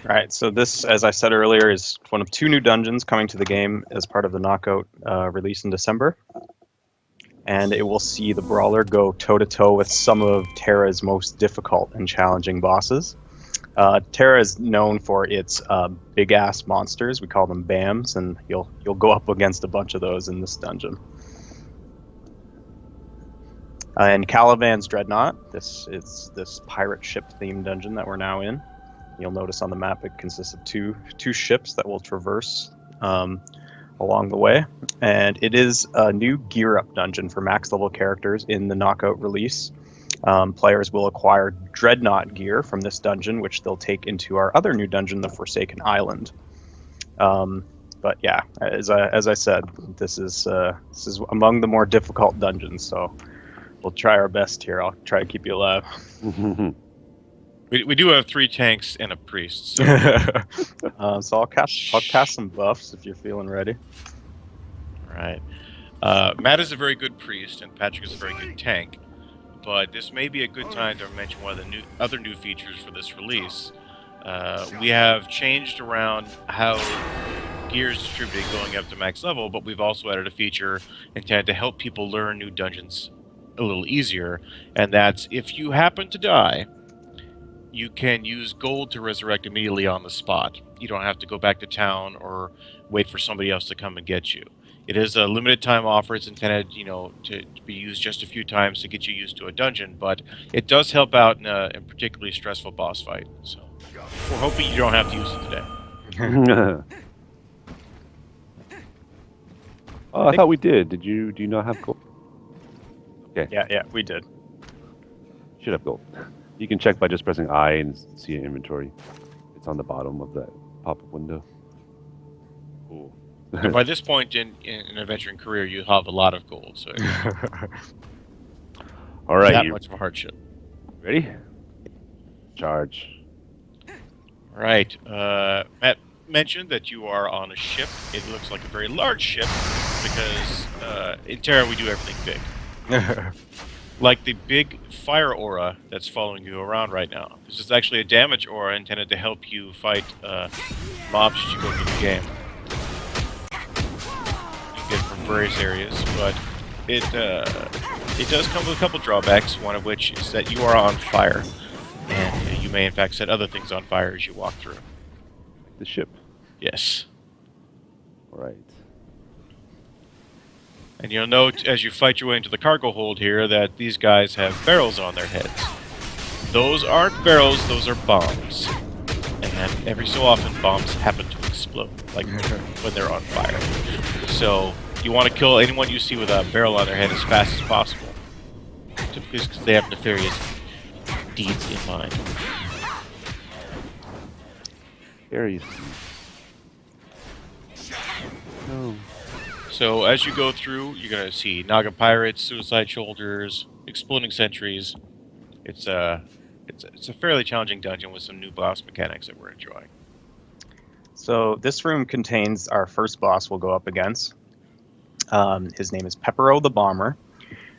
Right, so this, as I said earlier, is one of 2 new dungeons coming to the game as part of the Knockout release in December. And it will see the Brawler go toe-to-toe with some of Tera's most difficult and challenging bosses. Tera is known for its big-ass monsters. We call them BAMs, and you'll go up against a bunch of those in this dungeon. And Calivan's Dreadnaught. This is this pirate ship-themed dungeon that we're now in. You'll notice on the map it consists of two ships that will traverse along the way. And it is a new gear-up dungeon for max-level characters in the Knockout release. Players will acquire Dreadnaught gear from this dungeon, which they'll take into our other new dungeon, the Forsaken Island. But yeah, as I said, this is among the more difficult dungeons, so we'll try our best here. I'll try to keep you alive. We do have 3 tanks and a priest. So, so I'll cast some buffs if you're feeling ready. All right. Matt is a very good priest, and Patrick is a very good tank. But this may be a good time to mention one of the other new features for this release. We have changed around how gear is distributed going up to max level, but we've also added a feature intended to help people learn new dungeons a little easier, and that's if you happen to die, you can use gold to resurrect immediately on the spot. You don't have to go back to town or wait for somebody else to come and get you. It is a limited time offer. It's intended, to be used just a few times to get you used to a dungeon, but it does help out in a particularly stressful boss fight. So we're hoping you don't have to use it today. Oh, I thought we did. Do you not have gold? Okay. Yeah, we did. Should have gold. You can check by just pressing I and see an inventory. It's on the bottom of that pop-up window. Cool. And by this point in an adventuring career, you have a lot of gold, so all right, not much of a hardship. Ready? Charge. All right. Matt mentioned that you are on a ship. It looks like a very large ship because in Tera we do everything big. Like the big fire aura that's following you around right now. This is actually a damage aura intended to help you fight mobs as you go through the game. You get from various areas, but it does come with a couple drawbacks, one of which is that you are on fire, and you may in fact set other things on fire as you walk through. The ship. Yes. All right. And you'll note as you fight your way into the cargo hold here that these guys have barrels on their heads. Those aren't barrels, those are bombs. And every so often bombs happen to explode, like when they're on fire. So you want to kill anyone you see with a barrel on their head as fast as possible. Because they have nefarious deeds in mind. Very. No. So as you go through, you're going to see Naga Pirates, Suicide Shoulders, Exploding Sentries. It's a fairly challenging dungeon with some new boss mechanics that we're enjoying. So this room contains our first boss we'll go up against. His name is Peppero the Bomber.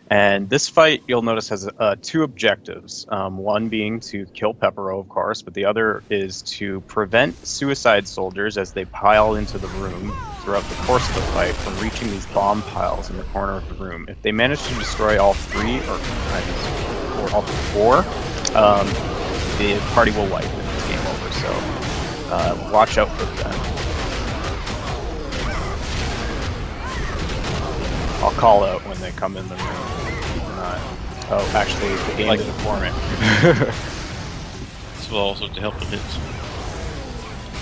And this fight, you'll notice, has 2 objectives. One being to kill Peppero, of course, but the other is to prevent suicide soldiers as they pile into the room throughout the course of the fight from reaching these bomb piles in the corner of the room. If they manage to destroy all 3, or all 4, the party will wipe and it's game over. So watch out for them. I'll call out when they come in the room. Keep an eye. Oh, actually, the game did it for me. This will also to help with hits.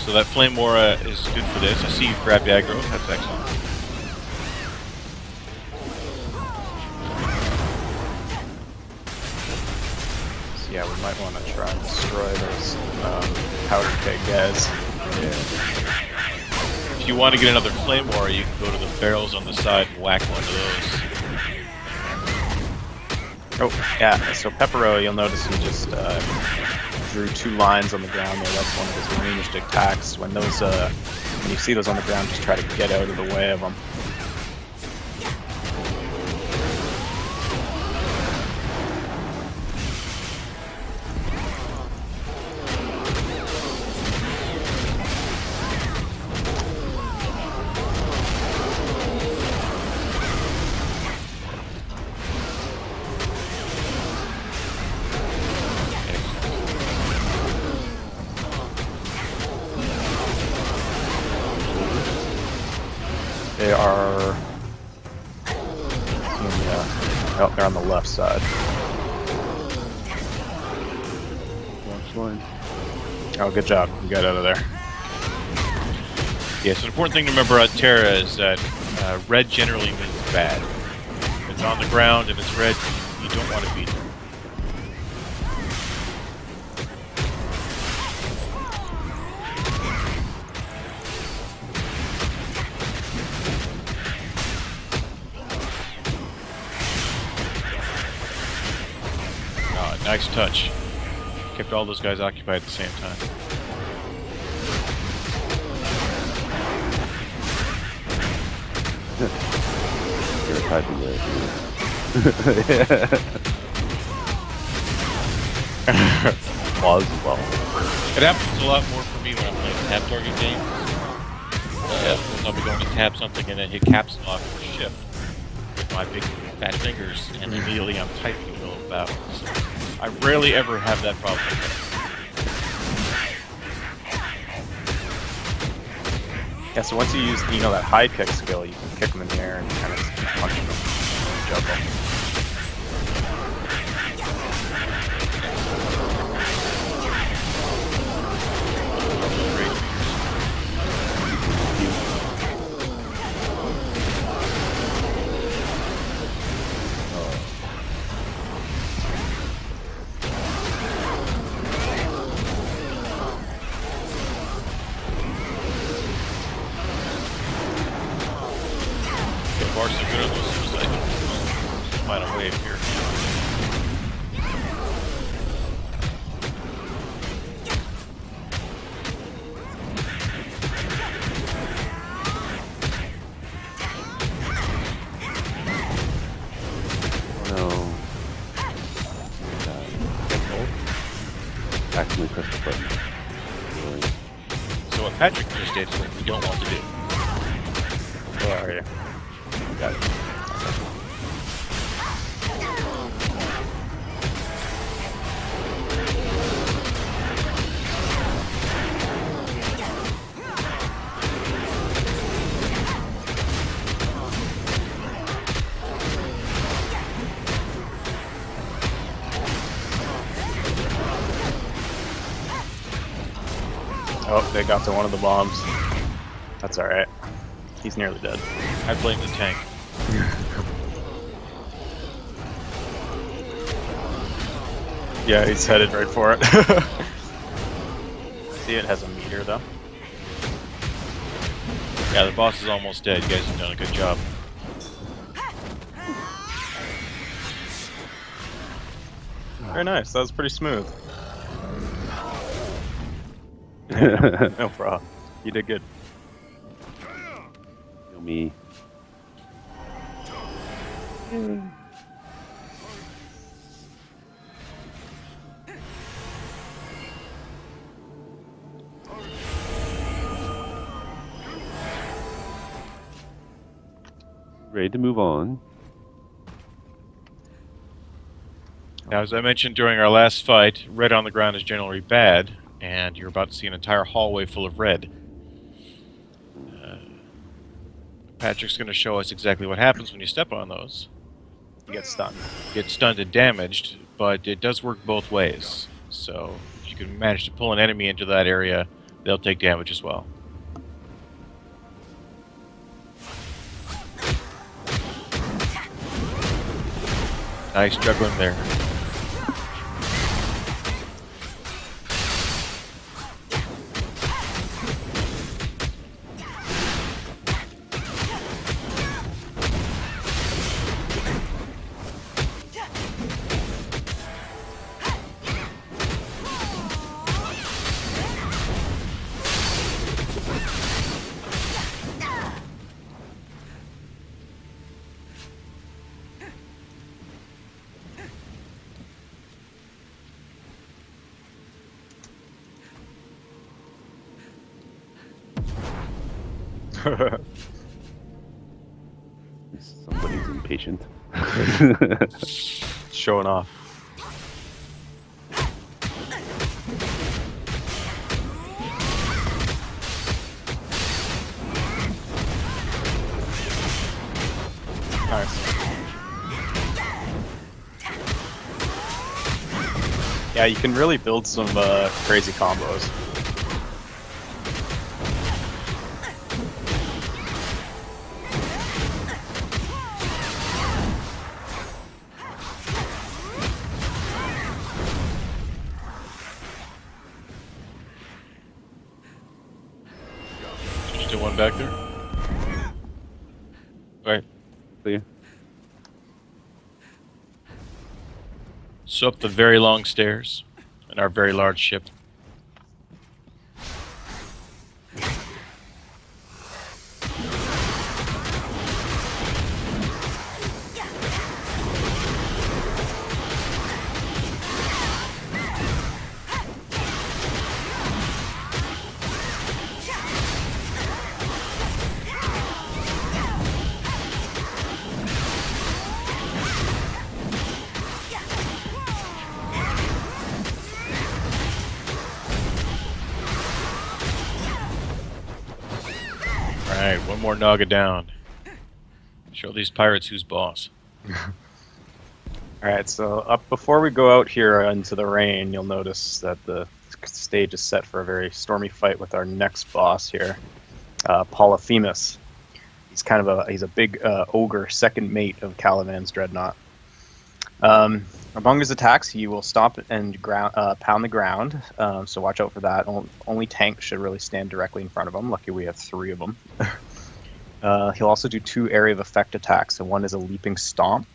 So that flame aura is good for this. I see you grabbed aggro. That's excellent. So yeah, we might want to try and destroy those powder keg guys. Yeah. If you want to get another flame aura, you can go to the barrels on the side and whack one of those. Oh, yeah, so Peppero, you'll notice he just drew 2 lines on the ground there. That's one of his ranged attacks. When those, when you see those on the ground, just try to get out of the way of them. They are. Oh, they're on the left side. Launch line. Oh, good job. You got out of there. Yes, an important thing to remember about Tera is that red generally means bad. If it's on the ground and it's red, you don't want to beat it. Nice touch. Kept all those guys occupied at the same time. You're typing there. Plausible. It happens a lot more for me when I'm playing tab target games. I'll be going to tab something and then hit caps lock or shift with my big fat fingers, and immediately I'm typing in the middle of battle. So I rarely ever have that problem. Yeah, so once you use, that high kick skill, you can kick them in the air and kind of punch them. Juggle. Bars are good on those suicides. Find a wave here. No. Accidentally press the button. Really. So what Patrick just did is what we don't want to do. Where are you? Got it. Oh, they got to one of the bombs. That's alright. He's nearly dead. I blame the tank. Yeah, he's headed right for it. See, it has a meter though. Yeah, the boss is almost dead. You guys have done a good job. Very nice. That was pretty smooth. No problem. You did good. Kill me. Ready to move on. Now, as I mentioned during our last fight, red on the ground is generally bad, and you're about to see an entire hallway full of red. Patrick's going to show us exactly what happens when you step on those. You get stunned. You get stunned and damaged, but it does work both ways. So if you can manage to pull an enemy into that area, they'll take damage as well. Nice juggling there. Somebody's impatient. Showing off. Yeah, you can really build some crazy combos. Still one back there? Right. Clear. So up the very long stairs in our very large ship. Alright, one more Naga down. Show these pirates who's boss. Alright, so up before we go out here into the rain, you'll notice that the stage is set for a very stormy fight with our next boss here, Polyphemus. He's kind of a big ogre, second mate of Calivan's Dreadnaught. Among his attacks, he will stomp and pound the ground, so watch out for that. Only tanks should really stand directly in front of him. Lucky we have 3 of them. He'll also do 2 area of effect attacks, and one is a leaping stomp.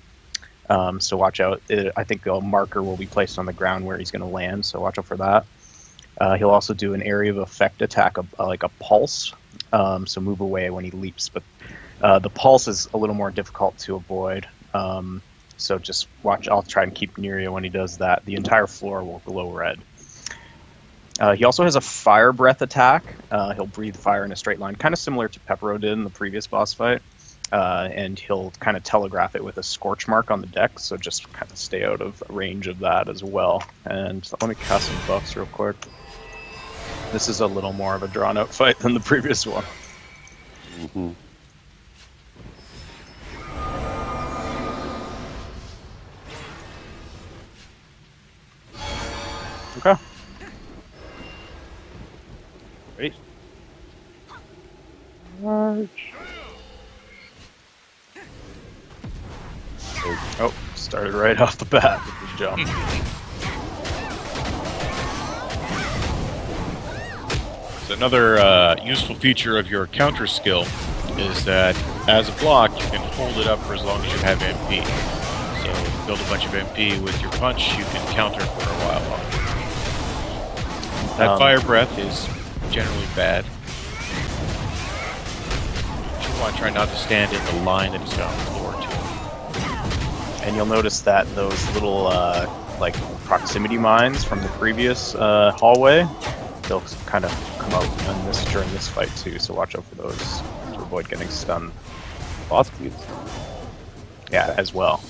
So watch out. I think a marker will be placed on the ground where he's going to land, so watch out for that. He'll also do an area of effect attack, like a pulse, so move away when he leaps. But the pulse is a little more difficult to avoid. So just watch. I'll try and keep near you when he does that. The entire floor will glow red. He also has a fire breath attack. He'll breathe fire in a straight line, kind of similar to Peppero did in the previous boss fight. And he'll kind of telegraph it with a scorch mark on the deck, so just kind of stay out of range of that as well. And let me cast some buffs real quick. This is a little more of a drawn-out fight than the previous one. Mm-hmm. Okay. Ready? March. Oh, started right off the bat with the jump. So another useful feature of your counter skill is that as a block, you can hold it up for as long as you have MP. So build a bunch of MP with your punch, you can counter for a while longer. That fire breath is generally bad. You want to try not to stand in the line that he's got on the floor too. And you'll notice that those little like proximity mines from the previous hallway, they'll kind of come out on during this fight too. So watch out for those to avoid getting stunned. Boss can get Yeah, as well.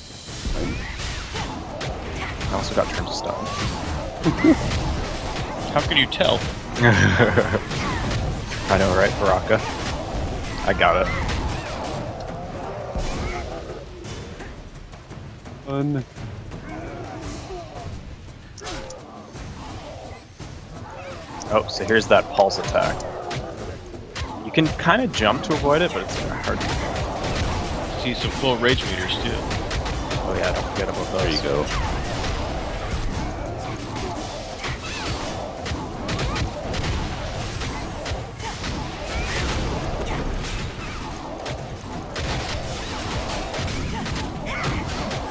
I also got turned to stone. How can you tell? I know, right, Baraka? I got it. fun. Oh, so here's that pulse attack. You can kind of jump to avoid it, but it's kind of hard. See some full rage meters too. Oh yeah, don't forget about those. There you go.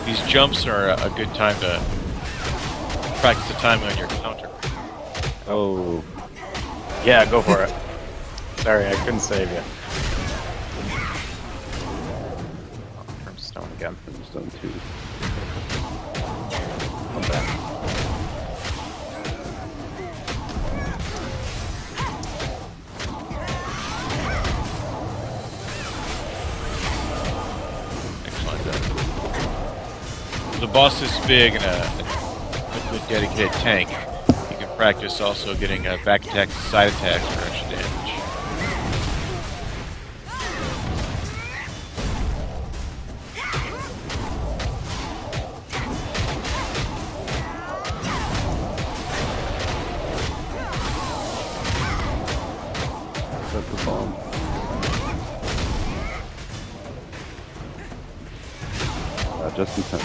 These jumps are a good time to practice the timing on your counter. Oh. Yeah, go for it. Sorry, I couldn't save you. Turn to stone again. I'm stone too. Come back. The boss is big and a good dedicated tank. You can practice also getting back attacks and side attacks for extra damage. That's the bomb. Just in time.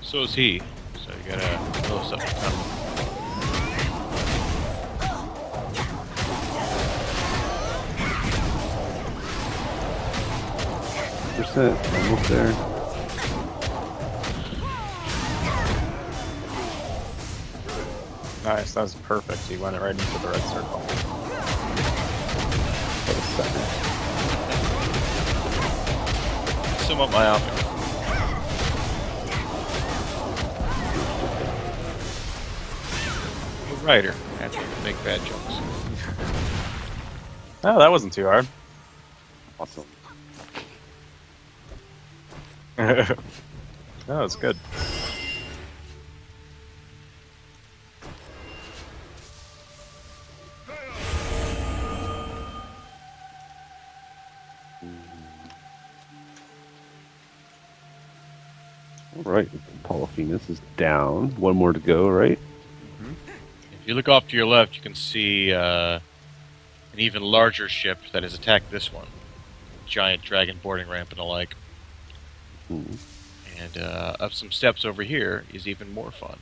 So is he. So you gotta blow stuff coming. Almost there. Nice, that was perfect. He went right into the red circle. About a second. Somewhat myopic. A writer. After you make bad jokes. Oh, that wasn't too hard. Awesome. That was good. All right, Polyphemus is down. One more to go, right? If you look off to your left, you can see an even larger ship that has attacked this one. Giant dragon boarding ramp and the like. And up some steps over here is even more fun.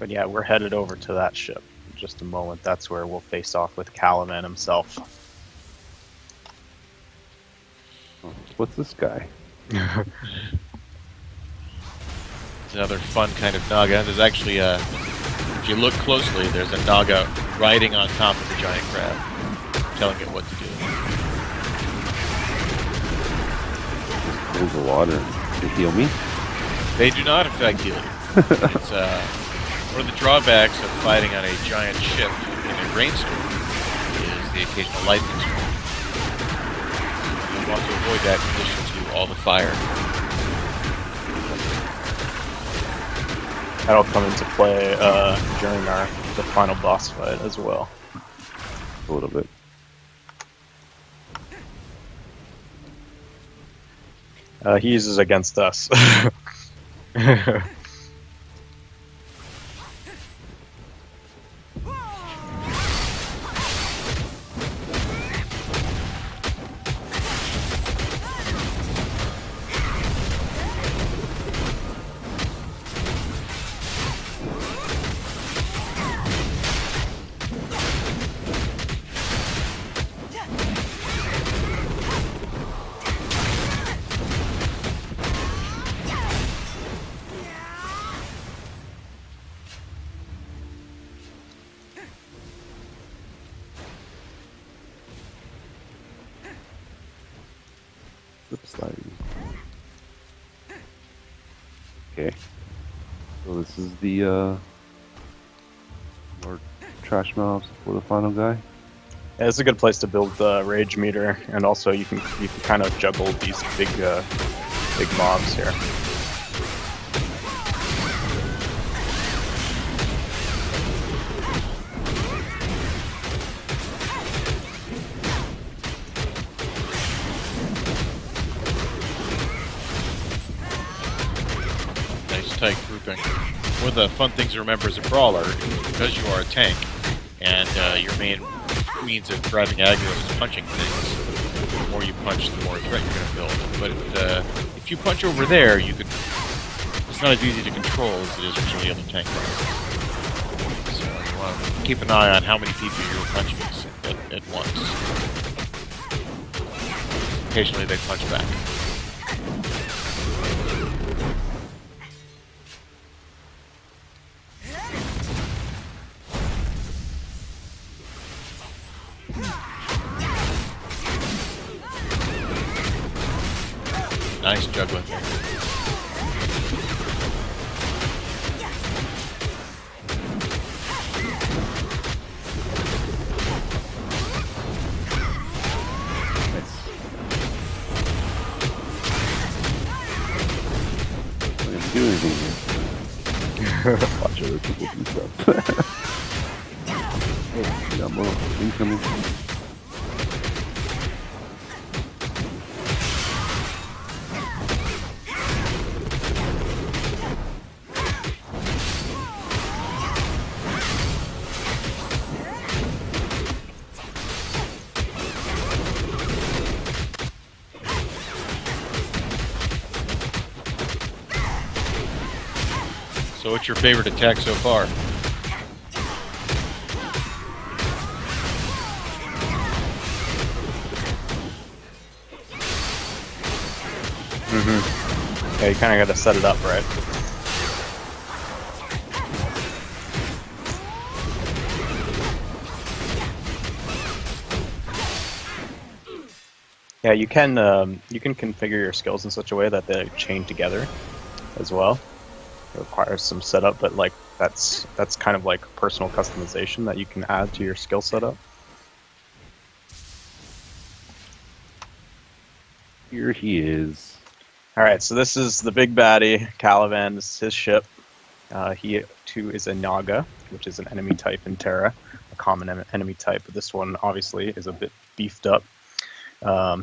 But yeah, we're headed over to that ship in just a moment. That's where we'll face off with Calivan himself. What's this guy? It's another fun kind of Naga. There's actually if you look closely, there's a Naga riding on top of the giant crab, telling it what to do. There's the water. To heal me? They do not, in fact, heal you. It's one of the drawbacks of fighting on a giant ship in a rainstorm is the occasional lightning storm. You want to avoid that in addition to all the fire. That'll come into play during the final boss fight as well. A little bit. He uses against us. Sliding. Okay. So this is the more trash mobs for the final guy. Yeah, it's a good place to build the rage meter, and also you can kind of juggle these big mobs here. Tight grouping. One of the fun things to remember as a brawler is because you are a tank and your main means of driving aggro is punching things. The more you punch, the more threat you're going to build. But if you punch over there, it's not as easy to control as it is for some of the other tank brawlers. So you want to keep an eye on how many people you're punching at once. Occasionally they punch back. Nice juggling. Watch other people do stuff. Oh, we got more incoming. So what's your favorite attack so far? Yeah, you kind of got to set it up, right? Yeah, you can configure your skills in such a way that they chain together as well. It requires some setup, but like that's kind of like personal customization that you can add to your skill setup. Here he is. All right, so this is the big baddie, Calivan. This is his ship. He too is a Naga, which is an enemy type in Tera, a common enemy type. But this one obviously is a bit beefed up.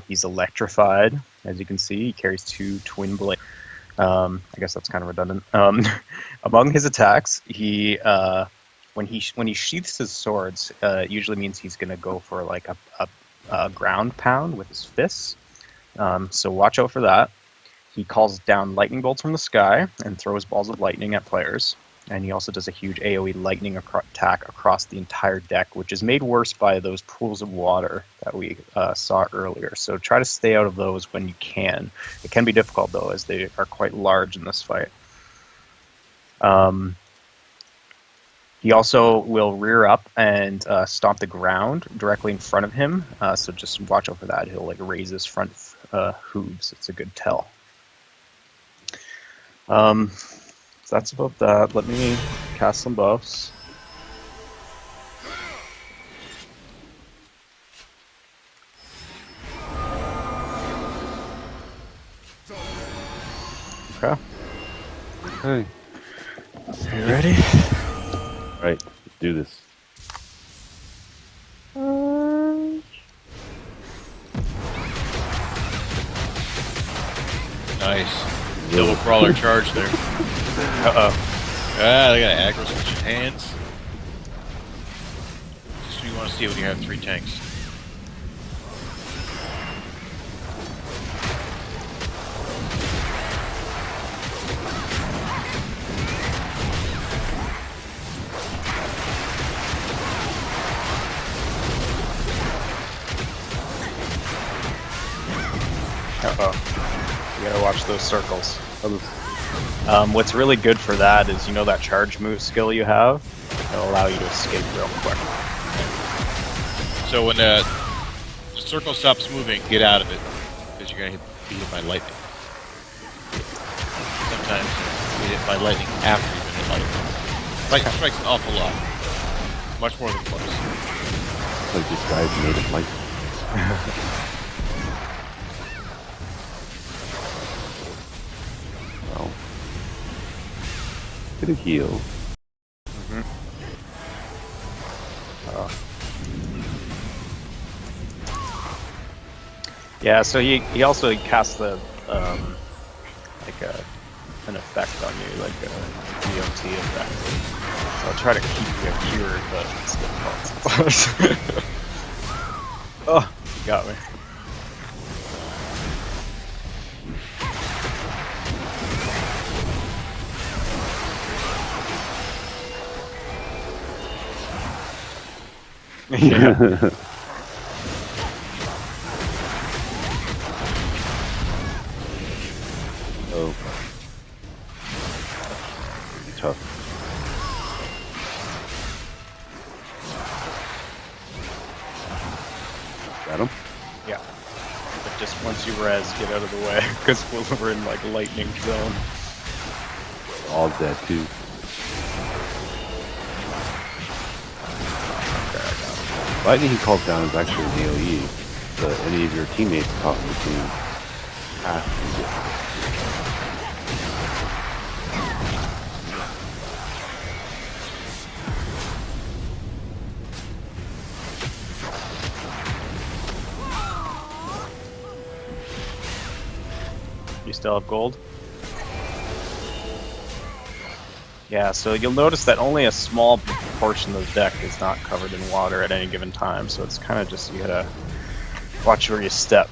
He's electrified, as you can see. He carries 2 twin blades. I guess that's kind of redundant. Among his attacks, he when he sheaths his swords, it usually means he's going to go for like a ground pound with his fists. So watch out for that. He calls down lightning bolts from the sky and throws balls of lightning at players. And he also does a huge AoE lightning attack across the entire deck, which is made worse by those pools of water that we saw earlier. So try to stay out of those when you can. It can be difficult, though, as they are quite large in this fight. He also will rear up and stomp the ground directly in front of him. So just watch out for that. He'll like raise his front hooves. It's a good tell. So that's about that. Let me cast some buffs. Okay. Hey. You ready? Right, let's do this. Nice. Double Brawler charge there. Uh-oh. Ah, they got aggro switch hands. Just so you want to see when you have 3 tanks. Uh-oh. You gotta watch those circles. What's really good for that is, you know, that charge move skill you have? It'll allow you to escape real quick. So when the circle stops moving, get out of it, because you're going to be hit by lightning. Sometimes you get hit by lightning after you've been hit by lightning. Lightning strikes an awful lot. Much more than close. It's like this guy's made of light. Well, get a heal. Yeah, so he also casts the like an effect on you, like a DOT effect. So I'll try to keep you cured, but it's difficult. Oh, you got me. Yeah. Oh. Pretty tough. Got him? Yeah. But just once you res, get out of the way, because we're in like lightning zone. All dead too. Lightning he calls down is actually an AoE, but any of your teammates caught between half and You still have gold? Yeah, so you'll notice that only a small portion of the deck is not covered in water at any given time, so it's kind of just, you gotta watch where you step.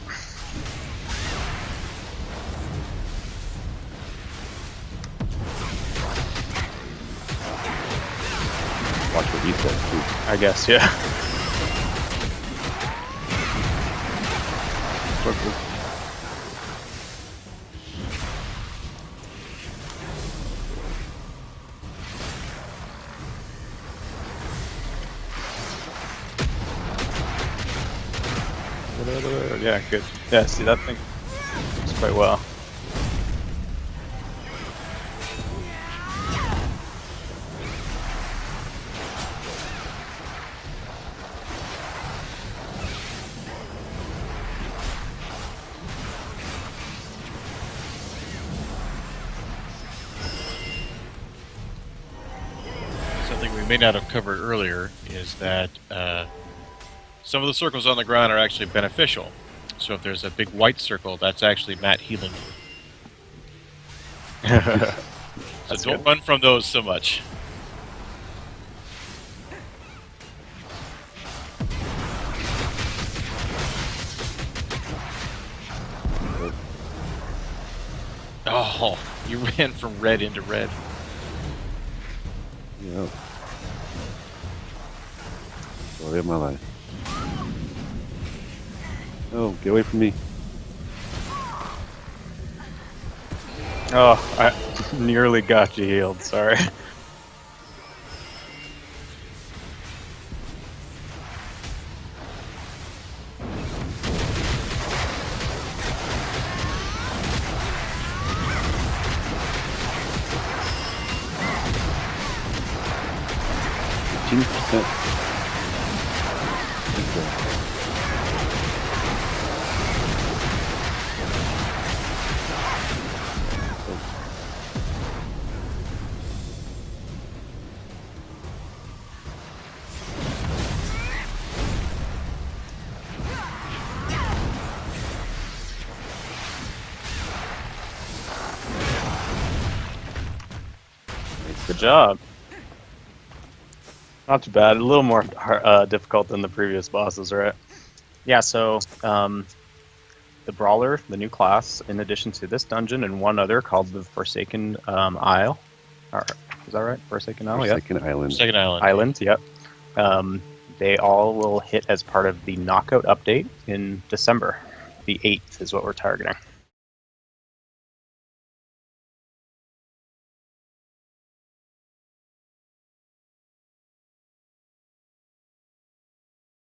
Watch what he says too. I guess, yeah. Yeah, good. Yeah, see, that thing works quite well. Something we may not have covered earlier is that some of the circles on the ground are actually beneficial. So if there's a big white circle, that's actually Matt healing you. So don't run from those so much. Oh, you ran from red into red. Yeah. Story of my life. Oh, get away from me. Oh, I nearly got you healed, sorry. Good job. Not too bad. A little more difficult than the previous bosses, right? Yeah, so the Brawler, the new class, in addition to this dungeon and one other called the Forsaken Isle. Is that right? Forsaken Isle? Forsaken Island. Second island. Island, yep. They all will hit as part of the Knockout update in December. The 8th is what we're targeting.